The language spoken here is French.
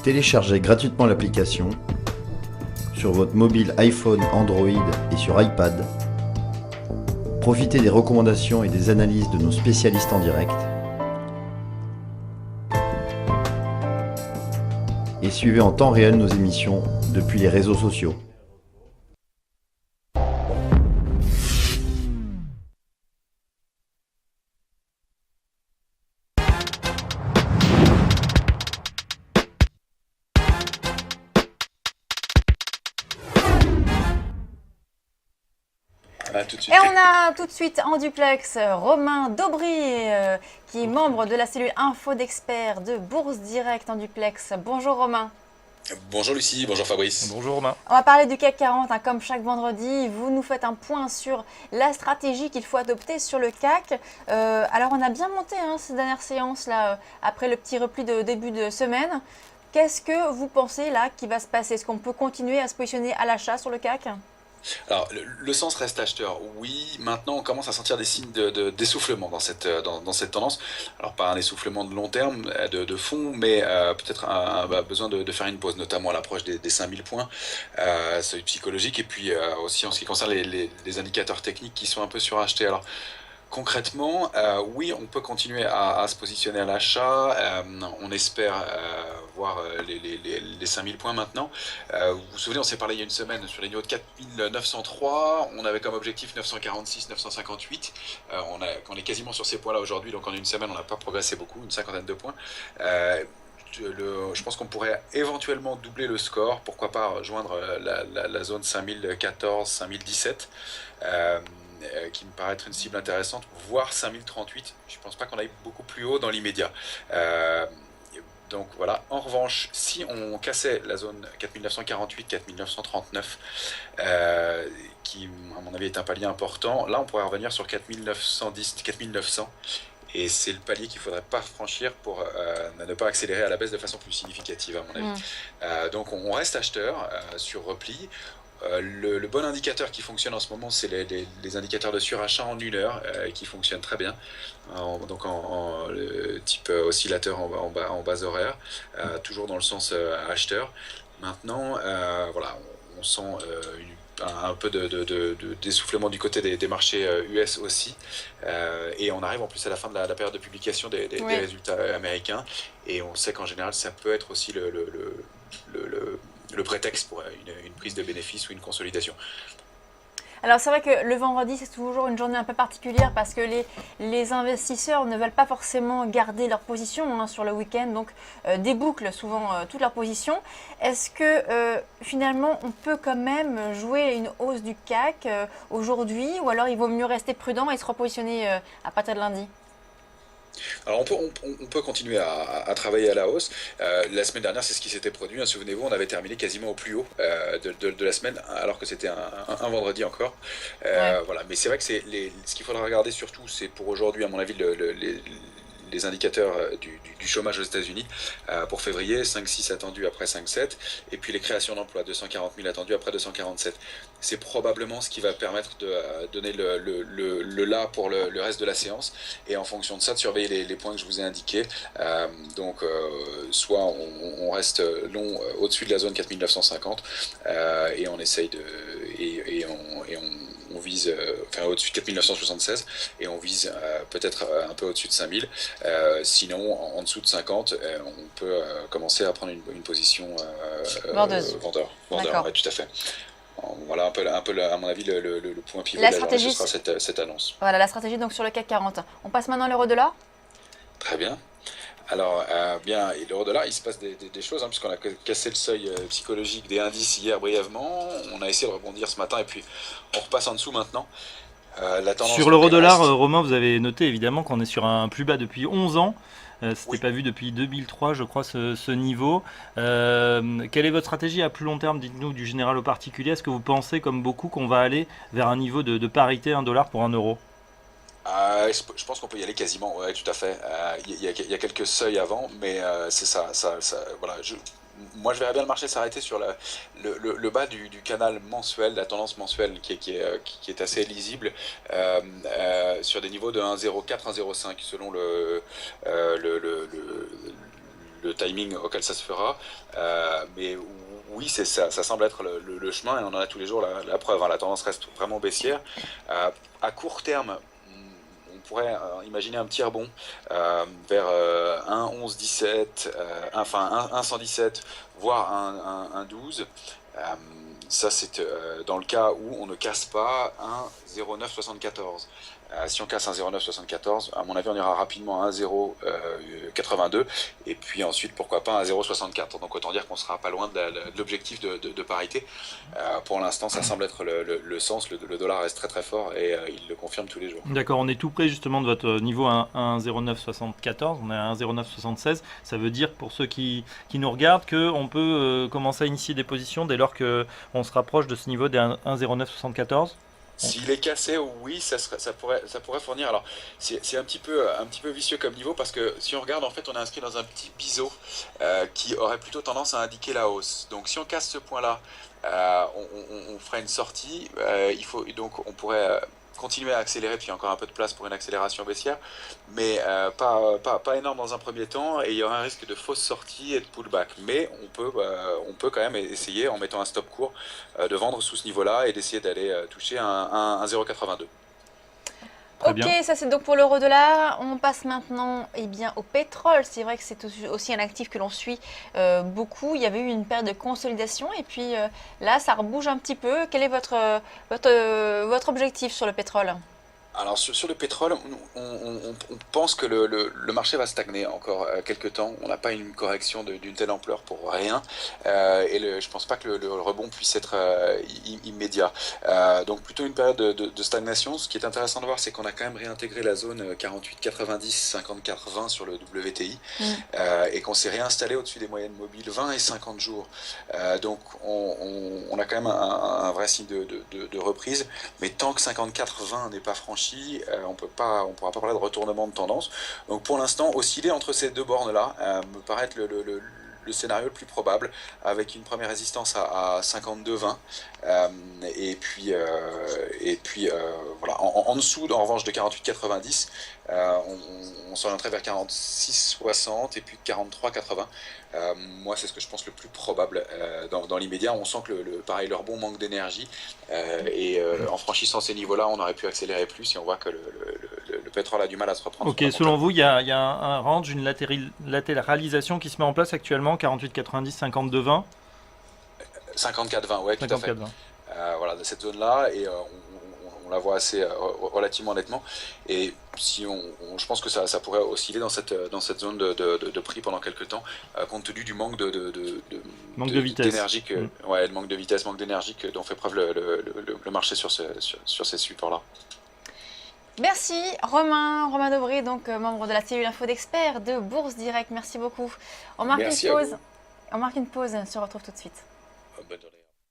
Téléchargez gratuitement l'application sur votre mobile iPhone, Android et sur iPad. Profitez des recommandations et des analyses de nos spécialistes en direct. Et suivez en temps réel nos émissions depuis les réseaux sociaux. Tout de suite. Et on a tout de suite en duplex Romain Daubry, qui est membre de la cellule Info d'experts de Bourse Direct en duplex. Bonjour Romain. Bonjour Lucie, bonjour Fabrice. Bonjour Romain. On va parler du CAC 40, comme chaque vendredi. Vous nous faites un point sur la stratégie qu'il faut adopter sur le CAC. Alors on a bien monté ces dernières séances là, après le petit repli de début de semaine. Qu'est-ce que vous pensez là qui va se passer? Est-ce qu'on peut continuer à se positionner à l'achat sur le CAC? Alors, le sens reste acheteur. Oui, maintenant on commence à sentir des signes d'essoufflement dans cette tendance. Alors, pas un essoufflement de long terme, de fond, mais peut-être besoin de faire une pause, notamment à l'approche des 5000 points, seuil psychologique, et puis aussi en ce qui concerne les indicateurs techniques qui sont un peu surachetés. Alors, concrètement, oui, on peut continuer à se positionner à l'achat. On espère voir les 5000 points maintenant. Vous vous souvenez, on s'est parlé il y a une semaine sur les niveaux de 4903. On avait comme objectif 946, 958. On est quasiment sur ces points-là aujourd'hui. Donc en une semaine, on n'a pas progressé beaucoup, une cinquantaine de points. Je pense qu'on pourrait éventuellement doubler le score. Pourquoi pas rejoindre la zone 5014, 5017. Qui me paraît être une cible intéressante, voire 5038. Je ne pense pas qu'on aille beaucoup plus haut dans l'immédiat. Donc voilà. En revanche, si on cassait la zone 4948, 4939, qui à mon avis est un palier important, là on pourrait revenir sur 4910, 4900. Et c'est le palier qu'il ne faudrait pas franchir pour ne pas accélérer à la baisse de façon plus significative, à mon avis. Donc on reste acheteur sur repli. Le bon indicateur qui fonctionne en ce moment, c'est les indicateurs de surachat en 1 heure qui fonctionnent très bien, donc en type oscillateur en base horaire, toujours dans le sens acheteur. Maintenant, voilà, on sent un peu d'essoufflement du côté des marchés US aussi, et on arrive en plus à la fin de la période de publication des résultats américains, et on sait qu'en général ça peut être aussi le prétexte pour une prise de bénéfice ou une consolidation. Alors c'est vrai que le vendredi c'est toujours une journée un peu particulière parce que les investisseurs ne veulent pas forcément garder leur position sur le week-end, donc débouclent souvent toute leur position. Est-ce que finalement on peut quand même jouer une hausse du CAC aujourd'hui, ou alors il vaut mieux rester prudent et se repositionner à partir de lundi? Alors on peut continuer à travailler à la hausse. La semaine dernière, c'est ce qui s'était produit. Souvenez-vous, on avait terminé quasiment au plus haut de la semaine, alors que c'était un vendredi encore. Voilà. Mais c'est vrai que ce qu'il faudra regarder surtout, c'est pour aujourd'hui, à mon avis, les indicateurs du chômage aux États-Unis pour février, 5,6 attendus après 5,7, et puis les créations d'emplois, 240 000 attendus après 247. C'est probablement ce qui va permettre de donner le là pour le reste de la séance, et en fonction de ça, de surveiller les points que je vous ai indiqués. Donc, soit on reste long au-dessus de la zone 4950, et on essaye on vise au-dessus de 4976, et on vise peut-être un peu au-dessus de 5000. Sinon, en dessous de 50, on peut commencer à prendre une position vendeur. Ouais, tout à fait. Voilà un peu à mon avis, le point pivot de la journée, ce sera cette annonce. Voilà la stratégie donc sur le CAC 40. On passe maintenant à l'euro-dollar. Très bien. Alors, bien, et l'euro-dollar, il se passe des choses, puisqu'on a cassé le seuil psychologique des indices hier brièvement. On a essayé de rebondir ce matin, et puis on repasse en dessous maintenant. Sur l'euro-dollar, Romain, vous avez noté évidemment qu'on est sur un plus bas depuis 11 ans. C'était pas vu depuis 2003, je crois, ce niveau. Quelle est votre stratégie à plus long terme? Dites-nous du général au particulier. Est-ce que vous pensez, comme beaucoup, qu'on va aller vers un niveau de parité 1 dollar pour 1 euro? Je pense qu'on peut y aller quasiment, ouais, tout à fait. Il y a quelques seuils avant, mais c'est ça, voilà. Moi, je verrais bien le marché s'arrêter sur le bas du canal mensuel, la tendance mensuelle qui est assez lisible, sur des niveaux de 1,04, 1,05 selon le timing auquel ça se fera. Mais oui, ça semble être le chemin et on en a tous les jours la preuve. La tendance reste vraiment baissière. À court terme, on pourrait imaginer un petit rebond vers 1,1117, enfin 1,117, voire 1,12. Ça, c'est dans le cas où on ne casse pas 1,0974. Si on casse 1,0974, à mon avis, on ira rapidement à 1,082 et puis ensuite, pourquoi pas, 1,064. Donc autant dire qu'on sera pas loin de l'objectif de parité. Pour l'instant, ça semble être le sens. Le dollar reste très très fort et il le confirme tous les jours. D'accord, on est tout près justement de votre niveau à 1,0974, on est à 1,0976. Ça veut dire pour ceux qui nous regardent qu'on peut commencer à initier des positions dès lors qu'on se rapproche de ce niveau des 1,0974. S'il est cassé, oui, ça pourrait fournir. Alors, c'est un petit peu vicieux comme niveau parce que si on regarde, en fait, on est inscrit dans un petit biseau qui aurait plutôt tendance à indiquer la hausse. Donc, si on casse ce point-là, on fera une sortie. Donc, on pourrait continuer à accélérer, puis il y a encore un peu de place pour une accélération baissière, mais pas énorme dans un premier temps, et il y aura un risque de fausse sortie et de pullback. Mais on peut quand même essayer, en mettant un stop court, de vendre sous ce niveau-là et d'essayer d'aller toucher un 0,82. Très Ok, bien. ça c'est donc pour l'euro-dollar. On passe maintenant au pétrole. C'est vrai que c'est aussi un actif que l'on suit beaucoup. Il y avait eu une période de consolidation et puis là, ça rebouge un petit peu. Quel est votre objectif sur le pétrole ? Alors sur le pétrole, on pense que le marché va stagner encore quelques temps. On n'a pas une correction d'une telle ampleur pour rien. Je pense pas que le rebond puisse être immédiat. Donc plutôt une période de stagnation. Ce qui est intéressant de voir, c'est qu'on a quand même réintégré la zone 48,90, 54,20 sur le WTI et qu'on s'est réinstallé au-dessus des moyennes mobiles 20 et 50 jours. Donc on a quand même un vrai signe de reprise. Mais tant que 54,20 n'est pas franchi, on pourra pas parler de retournement de tendance. Donc pour l'instant, osciller entre ces deux bornes-là me paraît être le scénario le plus probable, avec une première résistance à 52,20 et puis voilà. En dessous, en revanche, de 48,90, on s'orienterait vers 46,60 et puis 43,80. Moi, c'est ce que je pense le plus probable dans l'immédiat. On sent que pareil, le rebond manque d'énergie en franchissant ces niveaux-là, on aurait pu accélérer plus et on voit que le pétrole a du mal à se reprendre. Ok, selon vous, il y a un range, une latéralisation qui se met en place actuellement, 48,90, 52,20 54,20, ouais, tout à fait. Voilà, de cette zone-là, et on la voit assez relativement nettement. Et je pense que ça pourrait osciller dans cette zone de prix pendant quelques temps, compte tenu du manque de vitesse, d'énergie le manque de vitesse, manque d'énergie dont fait preuve le marché sur ces supports-là. Merci Romain Dobré, donc membre de la cellule info d'experts de Bourse Direct. Merci beaucoup. On marque une pause. On se retrouve tout de suite. Bonne journée.